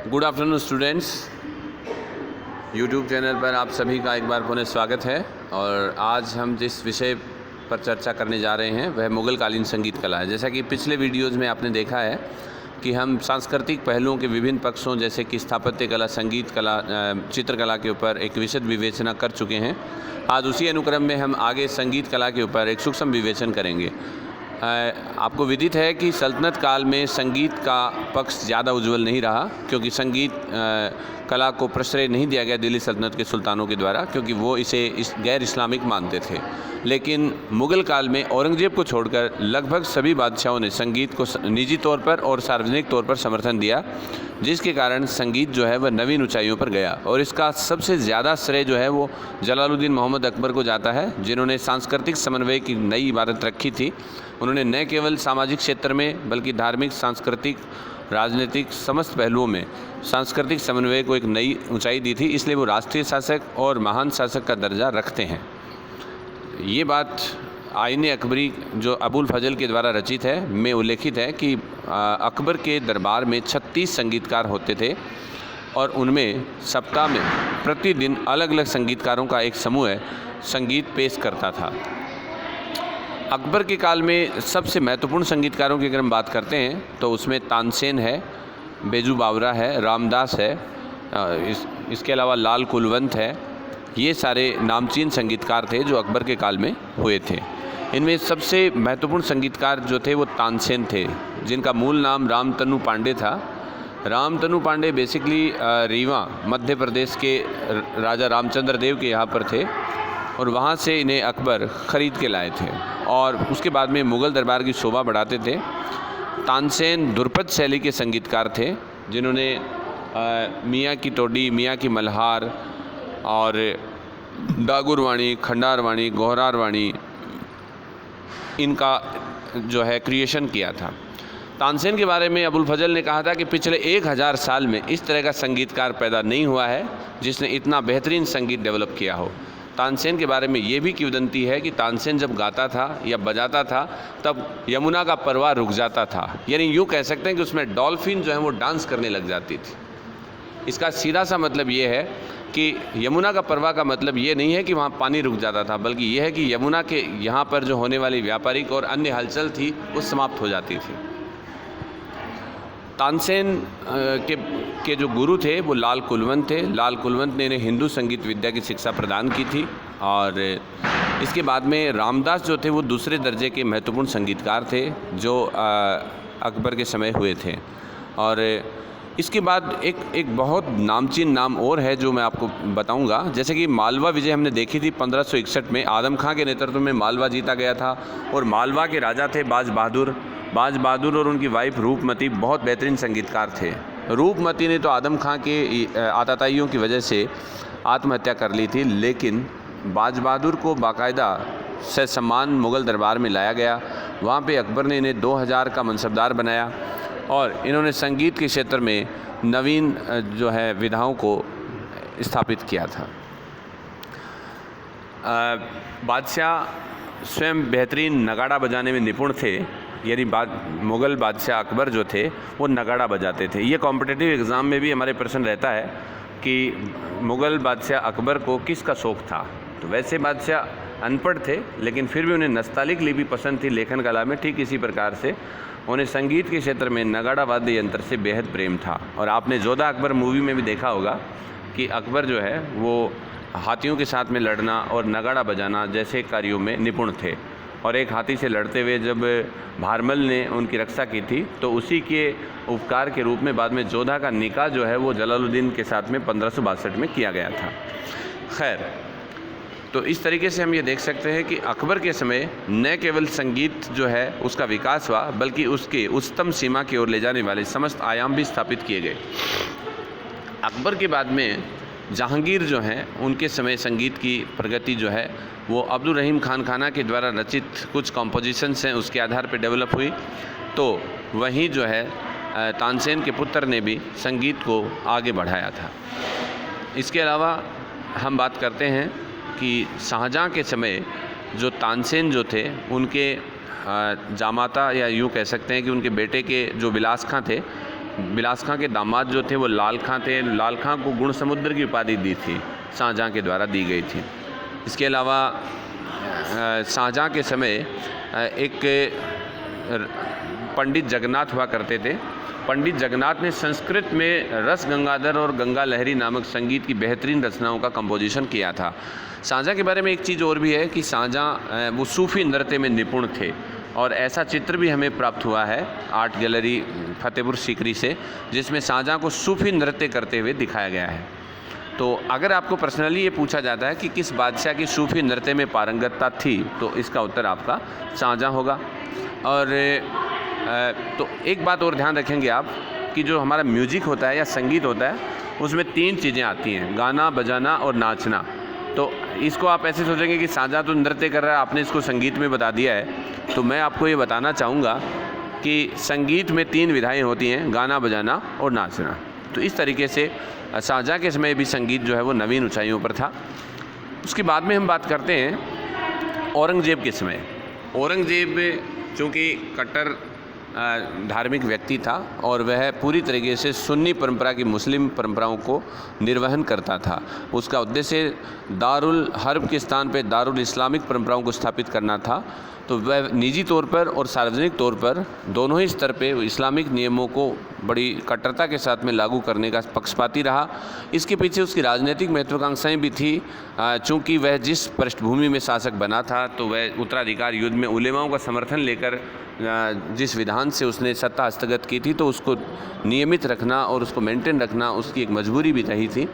Good afternoon students. YouTube channel पर आप सभी का एक बार पुनः स्वागत है। और आज हम जिस विषय पर चर्चा करने जा रहे हैं वह मुग़ल कालीन संगीत कला है। जैसा कि पिछले वीडियोज़ में आपने देखा है कि हम सांस्कृतिक पहलुओं के विभिन्न पक्षों जैसे कि स्थापत्य कला, संगीत कला, चित्रकला के ऊपर एक विशद विवेचना कर चुके हैं। आज उसी अनुक्रम में हम आगे संगीत कला के ऊपर एक सूक्ष्म विवेचन करेंगे। आपको विदित है कि सल्तनत काल में संगीत का पक्ष ज़्यादा उज्जवल नहीं रहा, क्योंकि संगीत कला को प्रश्रय नहीं दिया गया दिल्ली सल्तनत के सुल्तानों के द्वारा, क्योंकि वो इसे गैर इस्लामिक मानते थे। लेकिन मुग़ल काल में औरंगज़ेब को छोड़कर लगभग सभी बादशाहों ने संगीत को निजी तौर पर और सार्वजनिक तौर पर समर्थन दिया, जिसके कारण संगीत जो है वह नवीन ऊंचाइयों पर गया। और इसका सबसे ज़्यादा श्रेय जो है वो जलालुद्दीन मोहम्मद अकबर को जाता है, जिन्होंने सांस्कृतिक समन्वय की नई इबारत रखी थी। उन्होंने न केवल सामाजिक क्षेत्र में बल्कि धार्मिक, सांस्कृतिक, राजनीतिक समस्त पहलुओं में सांस्कृतिक समन्वय को एक नई ऊंचाई दी थी। इसलिए वो राष्ट्रीय शासक और महान शासक का दर्जा रखते हैं। ये बात आईन अकबरी जो अबुल फजल के द्वारा रचित है में उल्लेखित है कि अकबर के दरबार में 36 संगीतकार होते थे और उनमें सप्ताह में प्रतिदिन अलग अलग संगीतकारों का एक समूह संगीत पेश करता था। अकबर के काल में सबसे महत्वपूर्ण संगीतकारों की अगर हम बात करते हैं तो उसमें तानसेन है, बेजू बावरा है, रामदास है, इसके अलावा लाल कुलवंत है। ये सारे नामचीन संगीतकार थे जो अकबर के काल में हुए थे। इनमें सबसे महत्वपूर्ण संगीतकार जो थे वो तानसेन थे, जिनका मूल नाम रामतनु पांडे था। रामतनु पांडे बेसिकली रीवा मध्य प्रदेश के राजा रामचंद्र देव के यहाँ पर थे और वहाँ से इन्हें अकबर ख़रीद के लाए थे और उसके बाद में मुग़ल दरबार की शोभा बढ़ाते थे। तानसेन ध्रुपद शैली के संगीतकार थे, जिन्होंने मियाँ की टोडी, मियाँ की मल्हार और डागुरवाणी, खंडारवाणी, गोहरारवाणी इनका जो है क्रिएशन किया था। तानसेन के बारे में अबुल फजल ने कहा था कि पिछले 1000 साल में इस तरह का संगीतकार पैदा नहीं हुआ है जिसने इतना बेहतरीन संगीत डेवलप किया हो। तानसेन के बारे में ये भी किंवदंती है कि तानसेन जब गाता था या बजाता था तब यमुना का प्रवाह रुक जाता था, यानी यूँ कह सकते हैं कि उसमें डॉल्फिन जो है वो डांस करने लग जाती थी। इसका सीधा सा मतलब ये है कि यमुना का प्रवाह का मतलब ये नहीं है कि वहाँ पानी रुक जाता था, बल्कि ये है कि यमुना के यहाँ पर जो होने वाली व्यापारिक और अन्य हलचल थी वो समाप्त हो जाती थी। तानसेन के जो गुरु थे वो लाल कुलवंत थे। लाल कुलवंत ने इन्हें हिंदू संगीत विद्या की शिक्षा प्रदान की थी। और इसके बाद में रामदास जो थे वो दूसरे दर्जे के महत्वपूर्ण संगीतकार थे जो अकबर के समय हुए थे। और इसके बाद एक बहुत नामचीन नाम और है जो मैं आपको बताऊंगा। जैसे कि मालवा विजय हमने देखी थी 1561 में, आदम खां के नेतृत्व में मालवा जीता गया था और मालवा के राजा थे बाज बहादुर और उनकी वाइफ रूपमती बहुत बेहतरीन संगीतकार थे। रूपमती ने तो आदम खां के आताताइयों की वजह से आत्महत्या कर ली थी, लेकिन बाज बहादुर को बाकायदा से सम्मान मुग़ल दरबार में लाया गया। वहाँ पे अकबर ने इन्हें 2000 का मनसबदार बनाया और इन्होंने संगीत के क्षेत्र में नवीन जो है विधाओं को स्थापित किया था। बादशाह स्वयं बेहतरीन नगाड़ा बजाने में निपुण थे, यानी मुग़ल बादशाह अकबर जो थे वो नगाड़ा बजाते थे। ये कॉम्पिटिटिव एग्ज़ाम में भी हमारे प्रश्न रहता है कि मुग़ल बादशाह अकबर को किसका शौक़ था। तो वैसे बादशाह अनपढ़ थे, लेकिन फिर भी उन्हें नस्तालिक लिपि पसंद थी लेखन कला में। ठीक इसी प्रकार से उन्हें संगीत के क्षेत्र में नगाड़ा वाद्य यंत्र से बेहद प्रेम था। और आपने जोधा अकबर मूवी में भी देखा होगा कि अकबर जो है वो हाथियों के साथ में लड़ना और नगाड़ा बजाना जैसे कार्यों में निपुण थे। और एक हाथी से लड़ते हुए जब भारमल ने उनकी रक्षा की थी तो उसी के उपकार के रूप में बाद में जोधा का निकाह जो है वो जलालुद्दीन के साथ में 1562 में किया गया था। खैर, तो इस तरीके से हम ये देख सकते हैं कि अकबर के समय न केवल संगीत जो है उसका विकास हुआ, बल्कि उसके उच्चतम सीमा की ओर ले जाने वाले समस्त आयाम भी स्थापित किए गए। अकबर के बाद में जहांगीर जो हैं उनके समय संगीत की प्रगति जो है वो अब्दुल रहीम खान खाना के द्वारा रचित कुछ कॉम्पोजिशंस हैं उसके आधार पर डेवलप हुई। तो वहीं जो है तानसेन के पुत्र ने भी संगीत को आगे बढ़ाया था। इसके अलावा हम बात करते हैं कि शाहजहाँ के समय जो तानसेन जो थे उनके जामाता या यूँ कह सकते हैं कि उनके बेटे के जो बिलास खां थे बिलास खां के दामाद जो थे वो लाल खां थे। लाल खां को गुण समुद्र की उपाधि दी थी, शाहजहाँ के द्वारा दी गई थी। इसके अलावा शाहजहाँ के समय एक पंडित जगन्नाथ हुआ करते थे। पंडित जगन्नाथ ने संस्कृत में रस गंगाधर और गंगा लहरी नामक संगीत की बेहतरीन रचनाओं का कंपोजिशन किया था। शाहजहाँ के बारे में एक चीज़ और भी है कि शाहजहाँ वो सूफ़ी नृत्य में निपुण थे और ऐसा चित्र भी हमें प्राप्त हुआ है आर्ट गैलरी फतेहपुर सीकरी से, जिसमें शाहजहाँ को सूफ़ी नृत्य करते हुए दिखाया गया है। तो अगर आपको पर्सनली ये पूछा जाता है कि किस बादशाह की सूफ़ी नृत्य में पारंगतता थी, तो इसका उत्तर आपका शाहजहाँ होगा। और तो एक बात और ध्यान रखेंगे आप कि जो हमारा म्यूजिक होता है या संगीत होता है उसमें 3 चीज़ें आती हैं, गाना, बजाना और नाचना। तो इसको आप ऐसे सोचेंगे कि शाहजहाँ तो नृत्य कर रहा है, आपने इसको संगीत में बता दिया है। तो मैं आपको ये बताना चाहूँगा कि संगीत में 3 विधाएँ होती हैं, गाना, बजाना और नाचना। तो इस तरीके से शाहजहाँ के समय भी संगीत जो है वो नवीन ऊंचाइयों पर था। उसके बाद में हम बात करते हैं औरंगज़ेब के समय। औरंगज़ेब चूँकि कट्टर धार्मिक व्यक्ति था और वह पूरी तरीके से सुन्नी परंपरा की मुस्लिम परंपराओं को निर्वहन करता था। उसका उद्देश्य दारुल हर्ब के स्थान पर दारुल इस्लामिक परंपराओं को स्थापित करना था। तो वह निजी तौर पर और सार्वजनिक तौर पर दोनों ही स्तर पे इस्लामिक नियमों को बड़ी कट्टरता के साथ में लागू करने का पक्षपाती रहा। इसके पीछे उसकी राजनीतिक महत्वाकांक्षाएं भी थी। चूँकि वह जिस पृष्ठभूमि में शासक बना था, तो वह उत्तराधिकार युद्ध में उलेमाओं का समर्थन लेकर जिस विधान से उसने सत्ता हस्तगत की थी, तो उसको नियमित रखना और उसको मेंटेन रखना उसकी एक मजबूरी भी रही थी।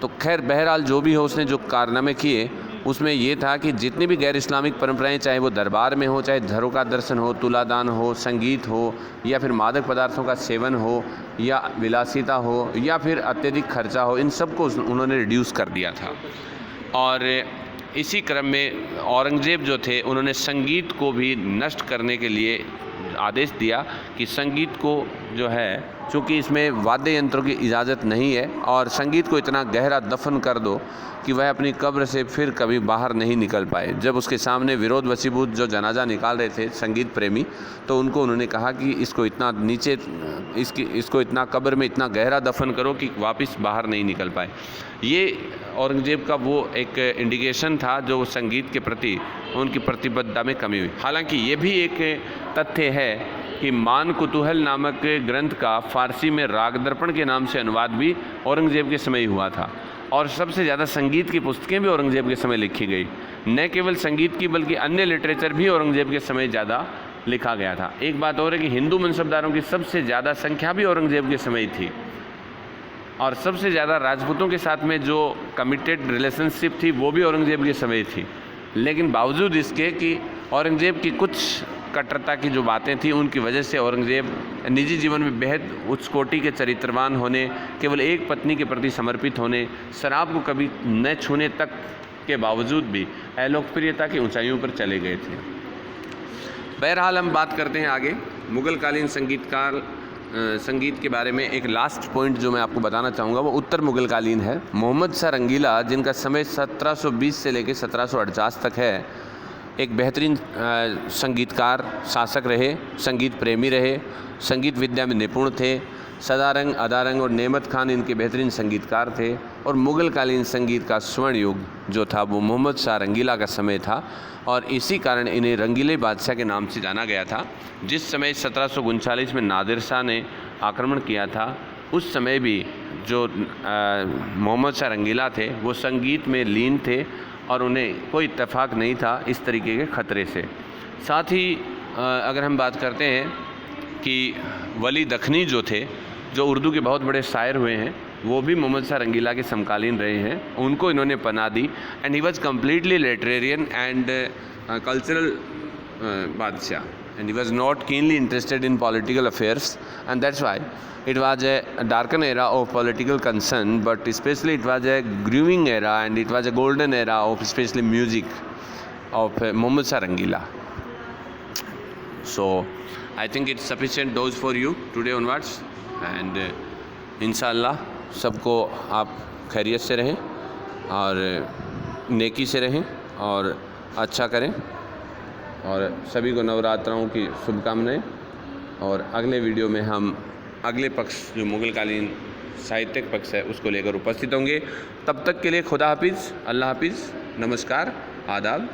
तो खैर बहरहाल जो भी हो, उसने जो कारनामे किए उसमें ये था कि जितनी भी गैर इस्लामिक परंपराएं, चाहे वो दरबार में हो, चाहे धरों का दर्शन हो, तुलादान हो, संगीत हो, या फिर मादक पदार्थों का सेवन हो, या विलासिता हो, या फिर अत्यधिक खर्चा हो, इन सब को उन्होंने रिड्यूस कर दिया था। और इसी क्रम में औरंगज़ेब जो थे उन्होंने संगीत को भी नष्ट करने के लिए आदेश दिया कि संगीत को जो है, चूँकि इसमें वाद्य यंत्रों की इजाज़त नहीं है, और संगीत को इतना गहरा दफन कर दो कि वह अपनी कब्र से फिर कभी बाहर नहीं निकल पाए। जब उसके सामने विरोध वसीभूत जो जनाजा निकाल रहे थे संगीत प्रेमी, तो उनको उन्होंने कहा कि इसको इतना नीचे, इसको इतना कब्र में इतना गहरा दफन करो कि वापस बाहर नहीं निकल पाए। ये औरंगज़ेब का वो एक इंडिकेशन था जो संगीत के प्रति उनकी प्रतिबद्धता में कमी हुई। हालांकि ये भी एक तथ्य है कि मान कुतूहल नामक ग्रंथ का फ़ारसी में राग दर्पण के नाम से अनुवाद भी औरंगज़ेब के समय हुआ था, और सबसे ज़्यादा संगीत की पुस्तकें भी औरंगज़ेब के समय लिखी गई। न केवल संगीत की बल्कि अन्य लिटरेचर भी औरंगज़ेब के समय ज़्यादा लिखा गया था। एक बात और है कि हिंदू मनसबदारों की सबसे ज़्यादा संख्या भी औरंगज़ेब के समय थी, और सबसे ज़्यादा राजपूतों के साथ में जो कमिटेड रिलेशनशिप थी वो भी औरंगज़ेब के समय थी। लेकिन बावजूद इसके कि औरंगज़ेब की कुछ कट्टरता की जो बातें थी, उनकी वजह से औरंगज़ेब निजी जीवन में बेहद उच्च कोटि के चरित्रवान होने, केवल एक पत्नी के प्रति समर्पित होने, शराब को कभी न छूने तक के बावजूद भी अलोकप्रियता की ऊंचाइयों पर चले गए थे। बहरहाल हम बात करते हैं आगे मुग़ल कालीन संगीत के बारे में। एक लास्ट पॉइंट जो मैं आपको बताना चाहूँगा वो उत्तर मुग़ल कालीन है। मोहम्मद शाह रंगीला, जिनका समय 1720 से लेकर 1749 तक है, एक बेहतरीन संगीतकार, शासक रहे, संगीत प्रेमी रहे, संगीत विद्या में निपुण थे। सदारंग, अदारंग और नेमत खान इनके बेहतरीन संगीतकार थे, और मुग़ल कालीन संगीत का स्वर्ण युग जो था वो मोहम्मद शाह रंगीला का समय था, और इसी कारण इन्हें रंगीले बादशाह के नाम से जाना गया था। जिस समय 1739 में नादिर शाह ने आक्रमण किया था, उस समय भी जो मोहम्मद शाह रंगीला थे वो संगीत में लीन थे, और उन्हें कोई इत्तेफाक नहीं था इस तरीके के ख़तरे से। साथ ही अगर हम बात करते हैं कि वली दखनी जो थे, जो उर्दू के बहुत बड़े शायर हुए हैं, वो भी मोहम्मद शाह रंगीला के समकालीन रहे हैं। उनको इन्होंने पनाह दी, and he was completely literarian and cultural बादशाह, and he was not keenly interested in political affairs, and that's why it was a darkened era of political concern, but especially it was a growing era, and it was a golden era of especially music of Mohammad Shah Rangila. So I think it's sufficient dose for you today onwards, and इंशाअल्लाह सबको आप खैरियत से रहें और नेकी से रहें और अच्छा करें, और सभी को नवरात्राओं की शुभकामनाएं। और अगले वीडियो में हम अगले पक्ष जो मुग़ल कालीन साहित्यिक पक्ष है उसको लेकर उपस्थित होंगे। तब तक के लिए खुदा हाफिज़, अल्लाह हाफिज़, नमस्कार, आदाब।